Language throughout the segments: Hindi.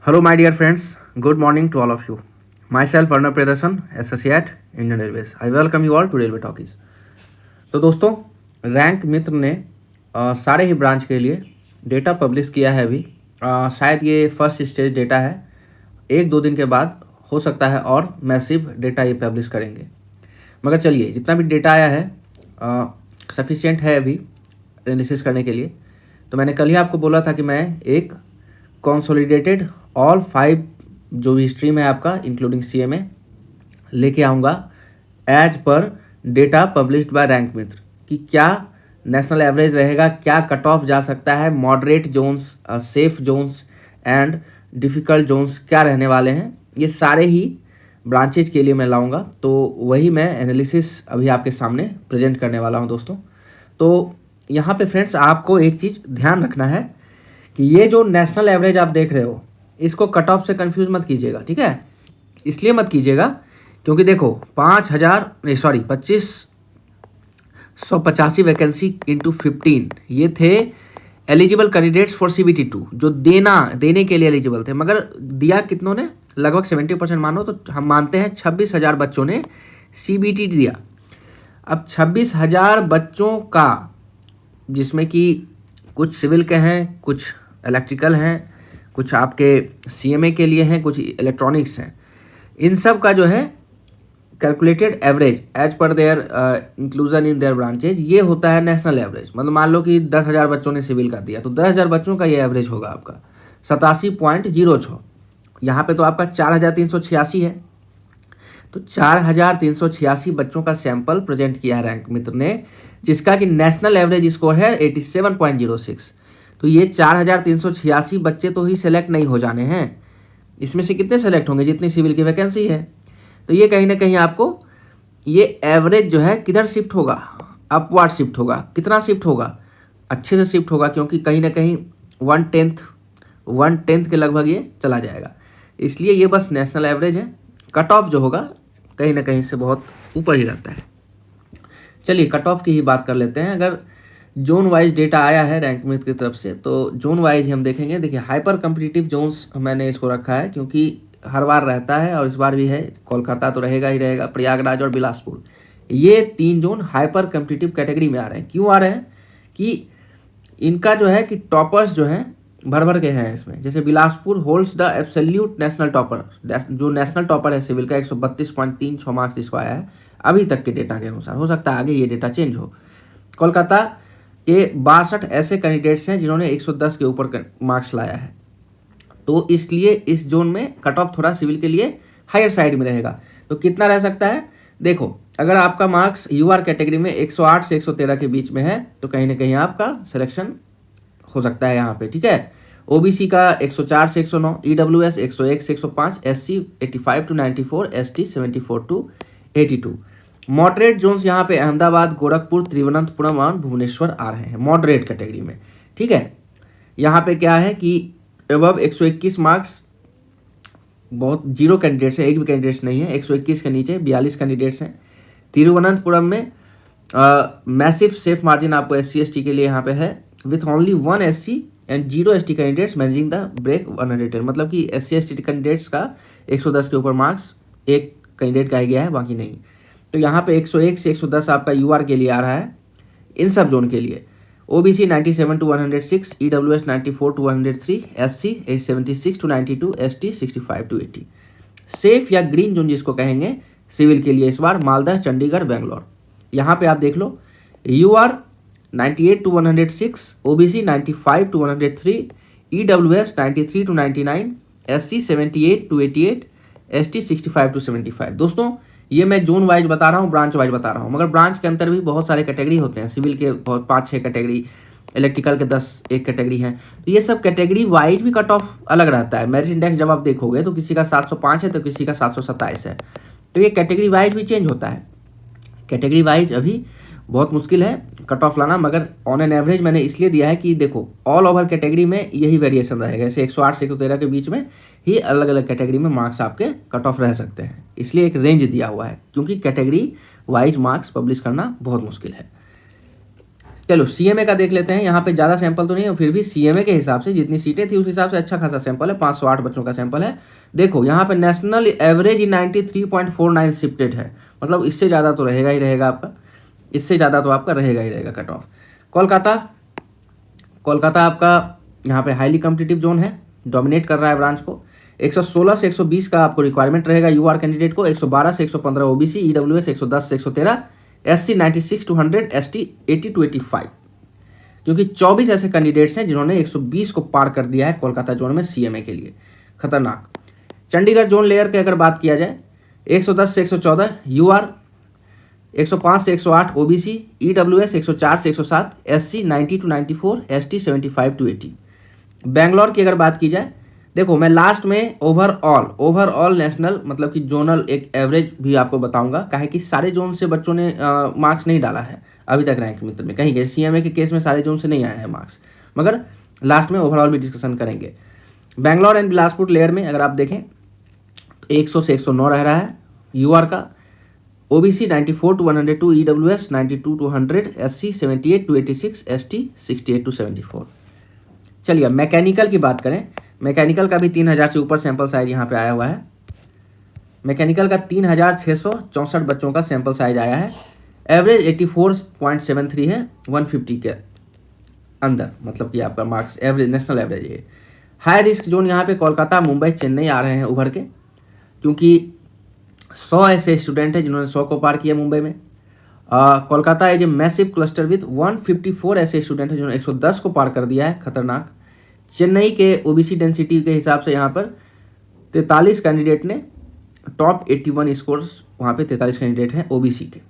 Hello, my dear friends. Good morning to all of you. Myself, Arnab Priyadarshan, Associate, Indian Railways. I welcome you all to Railway Talkies. तो दोस्तों, रैंक मित्र ने सारे ही ब्रांच के लिए डेटा पब्लिश किया है अभी। शायद ये फर्स्ट स्टेज डेटा है। 1-2 दिन के बाद हो सकता है और मैसिव डेटा ये पब्लिश करेंगे। मगर चलिए, जितना भी डेटा आया है सफिशिएंट है अभी एनालिसिस करने के लिए। तो मैंने कल ही आपको बोला था कि मैं एक कंसोलिडेटेड ऑल 5 जो भी स्ट्रीम है आपका इंक्लूडिंग CMA लेके आऊँगा एज पर data published by rank Mitra कि क्या नेशनल एवरेज रहेगा, क्या कट ऑफ जा सकता है, moderate zones, safe zones and difficult zones क्या रहने वाले हैं। ये सारे ही ब्रांचेज के लिए मैं लाऊंगा। तो वही मैं एनालिसिस अभी आपके सामने प्रेजेंट करने वाला हूं दोस्तों। तो यहाँ पे फ्रेंड्स आपको एक चीज़ ध्यान रखना है कि ये जो नेशनल एवरेज आप देख रहे हो इसको कट ऑफ से कंफ्यूज मत कीजिएगा, ठीक है। इसलिए मत कीजिएगा क्योंकि देखो 25,185 वैकेंसी इंटू 15 ये थे एलिजिबल कैंडिडेट्स फॉर CBT2 जो देने के लिए एलिजिबल थे। मगर दिया कितनों ने, लगभग 70% मानो तो हम मानते हैं 26,000 बच्चों ने CBT दिया। अब 26,000 बच्चों का जिसमें कि कुछ सिविल के हैं, कुछ इलेक्ट्रिकल हैं, कुछ आपके CMA के लिए हैं, कुछ इलेक्ट्रॉनिक्स हैं, इन सब का जो है कैलकुलेटेड एवरेज एज पर their inclusion in their branches ये होता है नेशनल एवरेज। मतलब मान लो कि 10,000 बच्चों ने सिविल का दिया तो 10,000 बच्चों का ये एवरेज होगा आपका 87.06। यहाँ पे तो आपका 4,386 है। तो 4,386 बच्चों का सैंपल प्रेजेंट किया है रैंक मित्र ने, जिसका कि नेशनल एवरेज स्कोर है 87.06। तो ये 4,386 बच्चे तो ही सेलेक्ट नहीं हो जाने हैं। इसमें से कितने सेलेक्ट होंगे, जितनी सिविल की वैकेंसी है। तो ये कहीं ना कहीं आपको ये एवरेज जो है किधर शिफ्ट होगा, अपवर्ड शिफ्ट होगा। कितना शिफ्ट होगा, अच्छे से शिफ्ट होगा क्योंकि कहीं ना कहीं 1/10 के लगभग ये चला जाएगा। इसलिए ये बस नेशनल एवरेज है। कट ऑफ जो होगा कहीं ना कहीं से बहुत ऊपर ही रहता है। चलिए कट ऑफ की ही बात कर लेते हैं। अगर जोन वाइज डेटा आया है रैंक मित्र की तरफ से तो जोन वाइज हम देखेंगे। देखिए हाइपर कम्पिटिटिव जोन्स मैंने इसको रखा है क्योंकि हर बार रहता है और इस बार भी है। कोलकाता तो रहेगा ही रहेगा, प्रयागराज और बिलासपुर, ये 3 जोन हाइपर कम्पिटिटिव कैटेगरी में आ रहे हैं। क्यों आ रहे हैं कि इनका जो है कि टॉपर्स जो हैं भर भर के हैं इसमें। जैसे Bilaspur holds the absolute national topper, जो नेशनल टॉपर है सिविल का 132.36 मार्क्स जिसको आया है अभी तक के डेटा के अनुसार। हो सकता है आगे ये डेटा चेंज हो। कोलकाता के 62 ऐसे कैंडिडेट्स हैं जिन्होंने 110 के ऊपर मार्क्स लाया है। तो इसलिए इस जोन में कट ऑफ थोड़ा सिविल के लिए हायर साइड में रहेगा। तो कितना रह सकता है, देखो अगर आपका मार्क्स UR कैटेगरी में 108 से 113 के बीच में है तो कहीं ना कहीं आपका सिलेक्शन हो सकता है यहाँ पे, ठीक है। OBC का 104 से 109, EWS 101 से 105, SC 85 to 94, ST 74 to 82। Moderate Jones यहाँ पे अहमदाबाद, गोरखपुर, तिरुवनंतपुरम और भुवनेश्वर आ रहे हैं मॉडरेट कैटेगरी में, ठीक है। यहाँ पे क्या है कि एबव 121 मार्क्स बहुत जीरो कैंडिडेट्स है, एक भी कैंडिडेट्स नहीं है। 121 के नीचे 42 कैंडिडेट्स हैं। तिरुवनंतपुरम में मैसिव सेफ मार्जिन आपको SC ST के लिए यहाँ पे है with only 1 SC and 0 ST candidates managing the break 110। मतलब कि SC ST कैंडिडेट्स का 110 के ऊपर मार्क्स एक कैंडिडेट का ही गया है, बाकी नहीं। तो यहाँ पे 101 से 110 आपका UR के लिए आ रहा है इन सब जोन के लिए। OBC 97 to 106, EWS 94 to 103, SC 76 to 92, ST 65 to 80। Safe या ग्रीन जोन जिसको कहेंगे सिविल के लिए इस बार मालदा, चंडीगढ़, बेंगलोर। यहाँ पे आप देख लो UR 98 to 106, OBC 95 to 103, EWS 93 to 99, SC 78 to 88, ST 65 to 75। दोस्तों ये मैं जोन वाइज बता रहा हूँ, ब्रांच वाइज बता रहा हूँ। मगर ब्रांच के अंदर भी बहुत सारे कैटेगरी होते हैं। सिविल के बहुत 5-6 कैटेगरी, इलेक्ट्रिकल के 10-1 कैटेगरी हैं। तो ये सब कैटेगरी वाइज भी कट ऑफ अलग रहता है। मेरिट इंडेक्स जब आप देखोगे तो किसी का 705 है तो किसी का 727 है। तो ये कैटेगरी वाइज भी चेंज होता है। कैटेगरी वाइज अभी बहुत मुश्किल है कट ऑफ लाना, मगर ऑन एन एवरेज मैंने इसलिए दिया है कि देखो ऑल ओवर कैटेगरी में यही वेरिएशन रहेगा। जैसे 108 से 113 के बीच में ही अलग अलग कैटेगरी में मार्क्स आपके कट ऑफ रह सकते हैं। इसलिए एक रेंज दिया हुआ है क्योंकि कैटेगरी वाइज मार्क्स पब्लिश करना बहुत मुश्किल है। चलो सीएमए का देख लेते हैं। यहाँ पे ज़्यादा सैंपल तो नहीं है, फिर भी सीएमए के हिसाब से जितनी सीटें थी उस हिसाब से अच्छा खासा सैंपल है, 508 बच्चों का सैंपल है। देखो यहाँ पे नेशनल एवरेज 93.49 शिफ्टेड है, मतलब इससे ज़्यादा तो रहेगा ही रहेगा आपका, इससे ज़्यादा तो आपका रहेगा ही रहेगा कट ऑफ। कोलकाता आपका यहाँ पे हाईली कॉम्पिटिटिव जोन है, डोमिनेट कर रहा है ब्रांच को। 116 से 120 का आपको रिक्वायरमेंट रहेगा यूआर कैंडिडेट को, 112 से 115 ओबीसी, ईडब्ल्यूएस 110 से 113, एससी 96 to 100, एसटी 80 to 85, क्योंकि 24 ऐसे कैंडिडेट्स हैं जिन्होंने 120 को पार कर दिया है कोलकाता जोन में सीएमए के लिए, खतरनाक। चंडीगढ़ जोन लेयर की अगर बात किया जाए, 110 से 114 यूआर, 105 से 108 ओबीसी, ईडब्ल्यूएस 104 से 107, SC 90 to 94, ST 75 to 80। Bangalore की अगर बात की जाए, देखो मैं लास्ट में ओवरऑल नेशनल मतलब कि जोनल एक एवरेज भी आपको बताऊंगा, काहे कि सारे जोन से बच्चों ने मार्क्स नहीं डाला है अभी तक रैंक मित्र में, कहीं सीएमए के केस में सारे जोन से नहीं आया है मार्क्स, मगर लास्ट में ओवरऑल भी डिस्कशन करेंगे। बेंगलोर एंड बिलासपुर लेयर में अगर आप देखें, 100 से 109 रह रहा है यूआर का, OBC 94 to 102, EWS 92 to 100, SC 78 to 86, ST 68 to 74। चलिए मैकेनिकल की बात करें, मैकेनिकल का भी 3000 से ऊपर सैंपल साइज यहाँ पे आया हुआ है। मैकेनिकल का 3664 बच्चों का सैंपल साइज आया है, एवरेज 84.73 है 150 के अंदर, मतलब कि आपका मार्क्स एवरेज नेशनल एवरेज है। हाई रिस्क जोन यहाँ पे कोलकाता, मुंबई, चेन्नई आ रहे हैं उभर के, क्योंकि 100 ऐसे स्टूडेंट हैं जिन्होंने 100 को पार किया मुंबई में। Kolkata as a massive cluster with 154 ऐसे स्टूडेंट हैं जिन्होंने 110 को पार कर दिया है, खतरनाक। चेन्नई के ओबीसी डेंसिटी के हिसाब से यहाँ पर 43 कैंडिडेट ने टॉप 81 स्कोर्स, वहाँ पे 43 कैंडिडेट हैं ओबीसी के।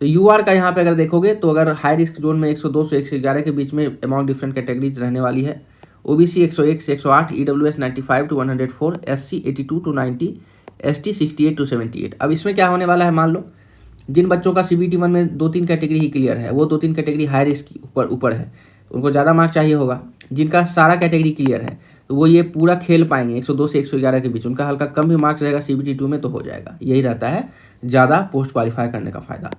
तो यूआर का यहाँ पे अगर देखोगे तो अगर हाई रिस्क जोन में 102 से 111 के बीच में अमॉन्ग डिफरेंट कैटेगरीज रहने वाली है। ओबीसी 101 से 108, EWS 95 to 104, SC 82 to 90, ST 68 to 78। अब इसमें क्या होने वाला है, मान लो जिन बच्चों का सीबीटी 1 में 2-3 कैटेगरी ही क्लियर है, वो 2-3 कैटेगरी हाई रिस्क ऊपर है, उनको ज़्यादा मार्क्स चाहिए होगा। जिनका सारा कैटेगरी क्लियर है तो वो ये पूरा खेल पाएंगे 102 से 111 के बीच, उनका हल्का कम भी मार्क्स रहेगा सीबीटी 2 में तो हो जाएगा। यही रहता है ज़्यादा पोस्ट क्वालिफाई करने का फ़ायदा।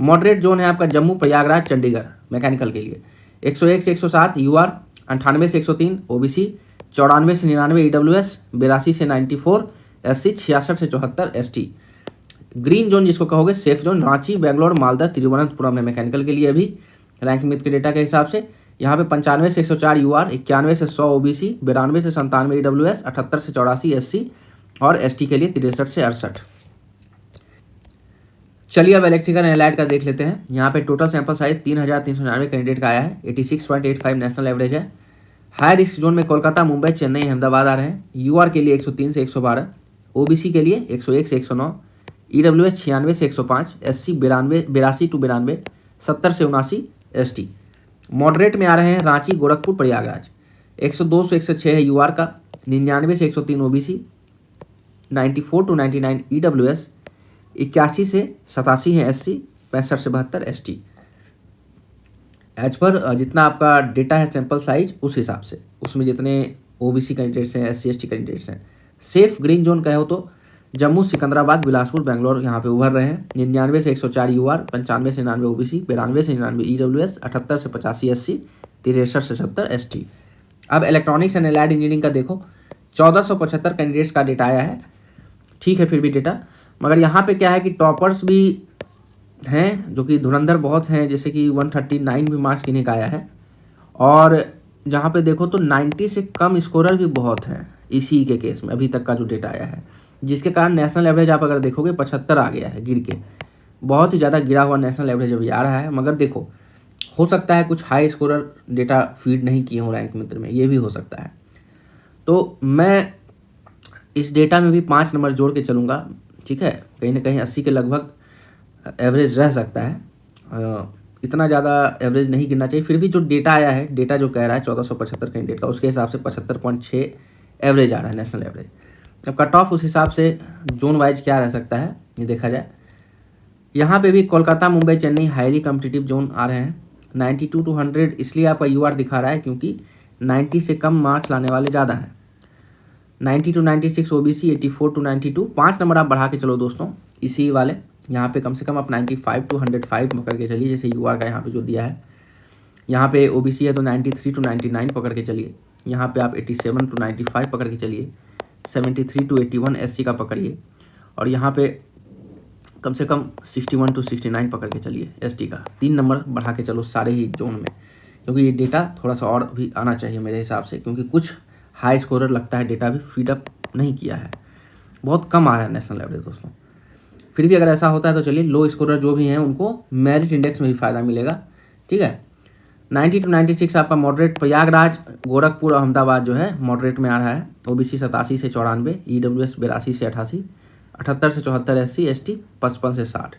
मॉडरेट जोन है आपका जम्मू, प्रयागराज, चंडीगढ़ मैकेनिकल के लिए, 101 से 107 यूआर, 98 से 103 ओबीसी, 94 से 99 ईडब्ल्यूएस, 82 से 94 एससी, 66 से 74 एसटी। ग्रीन जोन जिसको कहोगे सेफ जोन, रांची, बेंगलोर, मालदा, तिरुवनंतपुरम है मैकेनिकल के लिए भी रैंक मित्र के डेटा के हिसाब से। यहाँ पे 95 से 104 यूआर, 91 से 100 ओबीसी, 92 से 97 ईडब्ल्यूएस, 78 से 84 एससी और एसटी के लिए 63 से 68। चलिए अब इलेक्ट्रिकल एंड एलाइड का देख लेते हैं। यहाँ पे टोटल सैंपल साइज 3399 कैंडिडेट का आया है, 86.85 नेशनल एवरेज है। हाई रिस्क जोन में कोलकाता, मुंबई, चेन्नई, अहमदाबाद आ रहे हैं। यूआर के लिए 103 से 112, ओबीसी के लिए 101 से 109, ईडब्ल्यूएस 96 से 105, एससी 82 to 92, 70 से 79 एसटी। मॉडरेट में आ रहे हैं रांची, गोरखपुर, प्रयागराज, 102 से 106 है यूआर का, 99 से 103 ओबीसी, 94 to 99 ईडब्ल्यूएस, 81 से 87 है एससी, 65 से 72 एसटी। एज पर जितना आपका डेटा है सैंपल साइज उस हिसाब से, उसमें जितने ओबीसी कैंडिडेट्स हैं, एससी एसटी कैंडिडेट्स हैं। सेफ ग्रीन जोन कहे हो तो जम्मू, सिकंदराबाद, बिलासपुर, बेंगलोर यहाँ पे उभर रहे हैं। 99 से 104 यूआर, 95 से 99 ओबीसी, 92 से 99 ईडब्ल्यूएस, 78 से 85 एससी, 63 से 70 एसटी। अब इलेक्ट्रॉनिक्स एंड एलाइड इंजीनियरिंग का देखो, 1475 कैंडिडेट्स का डेटा आया है, ठीक है फिर भी डेटा, मगर यहाँ पे क्या है कि टॉपर्स भी हैं जो कि धुरंधर बहुत हैं, जैसे कि 139 भी मार्क्स किन्हीं का आया है, और जहाँ पे देखो तो 90 से कम स्कोरर भी बहुत हैं इसी के केस में अभी तक का जो डेटा आया है, जिसके कारण नेशनल एवरेज आप अगर देखोगे 75 आ गया है गिर के, बहुत ही ज़्यादा गिरा हुआ नेशनल एवरेज अभी आ रहा है। मगर देखो हो सकता है कुछ हाई स्कोरर डेटा फीड नहीं किए हों रैंक मित्र में, ये भी हो सकता है। तो मैं इस डेटा में भी 5 नंबर जोड़ के चलूँगा, ठीक है, कहीं ना कहीं 80 के लगभग एवरेज रह सकता है, इतना ज़्यादा एवरेज नहीं गिरना चाहिए। फिर भी जो डेटा आया है, डेटा जो कह रहा है 1475 कैंडिडेट का, उसके हिसाब से 75.6 एवरेज आ रहा है नेशनल एवरेज। अब कट ऑफ उस हिसाब से जोन वाइज क्या रह सकता है ये देखा जाए। यहाँ पे भी Kolkata, Mumbai, Chennai highly competitive zone आ रहे हैं। 92 to 100 इसलिए आपका यूआर दिखा रहा है क्योंकि 90 से कम मार्क्स लाने वाले ज़्यादा हैं। 90 to 96 ओबीसी, 84 to 92, 5 नंबर आप बढ़ा के चलो दोस्तों इसी वाले, यहाँ पे कम से कम आप 95 to 105 करके चलिए, जैसे यूआर का यहाँ पे जो दिया है। यहाँ पे ओबीसी है तो 93 to 99 पकड़ के चलिए। यहाँ पे आप 87 to 95 पकड़ के चलिए। 73 to 81 एससी का पकड़िए। और यहाँ पे कम से कम 61 to 69 पकड़ के चलिए एसटी का। 3 नंबर बढ़ा के चलो सारे ही जोन में, क्योंकि ये डेटा थोड़ा सा और भी आना चाहिए मेरे हिसाब से, क्योंकि कुछ हाई स्कोरर लगता है डेटा भी फीडअप नहीं किया है, बहुत कम आ रहा है नेशनल एवरेज दोस्तों। फिर भी अगर ऐसा होता है तो चलिए, लो स्कोरर जो भी हैं उनको मेरिट इंडेक्स में भी फ़ायदा मिलेगा, ठीक है। 90 to 96 आपका मॉडरेट, प्रयागराज, गोरखपुर, अहमदाबाद जो है मॉडरेट में आ रहा है। ओबीसी 87 से 94, ईडब्ल्यूएस 82 से 88, 78 से 74 एससी एसटी, 55 से 60।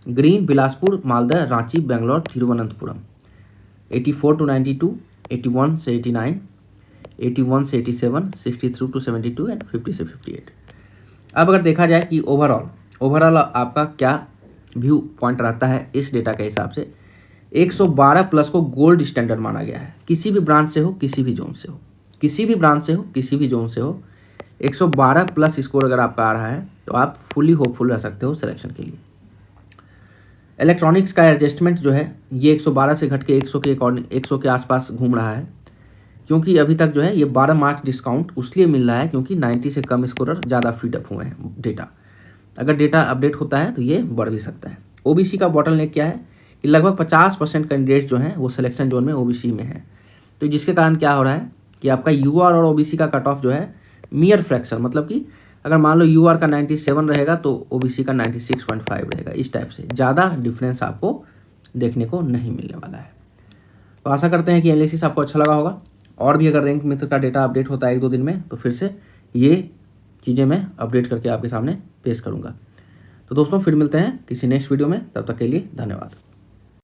ग्रीन, बिलासपुर, मालदा, रांची, बेंगलोर, तिरुवनंतपुरम 84 to 92, 81 से 89, 81 से 87, 63 to 72 एंड 50 से 58। अब अगर देखा जाए कि ओवरऑल आपका क्या व्यू पॉइंट रहता है इस डेटा के हिसाब से, 112 प्लस को गोल्ड स्टैंडर्ड माना गया है। किसी भी ब्रांच से हो, किसी भी जोन से हो, किसी भी ब्रांच से हो, किसी भी जोन से हो, 112 प्लस स्कोर अगर आपका आ रहा है तो आप फुली होपफुल रह सकते हो सिलेक्शन के लिए। इलेक्ट्रॉनिक्स का एडजस्टमेंट जो है ये 112 से घट के 100 के आसपास घूम रहा है, क्योंकि अभी तक जो है ये 12 मार्क्स डिस्काउंट उसलिए मिल रहा है क्योंकि 90 से कम स्कोरर ज़्यादा फीडअप हुए हैं डेटा। अगर डेटा अपडेट होता है तो ये बढ़ भी सकता है। ओबीसी का बॉटलनेक क्या है कि लगभग 50% कैंडिडेट जो हैं वो सिलेक्शन जोन में ओबीसी में है, तो जिसके कारण क्या हो रहा है कि आपका यूआर और ओबीसी का कट ऑफ जो है मियर फ्रैक्शन, मतलब कि अगर मान लो यूआर का 97 रहेगा तो ओबीसी का 96.5 रहेगा। इस टाइप से ज़्यादा डिफरेंस आपको देखने को नहीं मिलने वाला है। तो आशा करते हैं कि एनालिसिस आपको अच्छा लगा होगा, और भी अगर रैंक मित्र का डेटा अपडेट होता है 1-2 दिन में तो फिर से ये चीज़ें मैं अपडेट करके आपके सामने पेश करूँगा। तो दोस्तों फिर मिलते हैं किसी नेक्स्ट वीडियो में, तब तक के लिए धन्यवाद।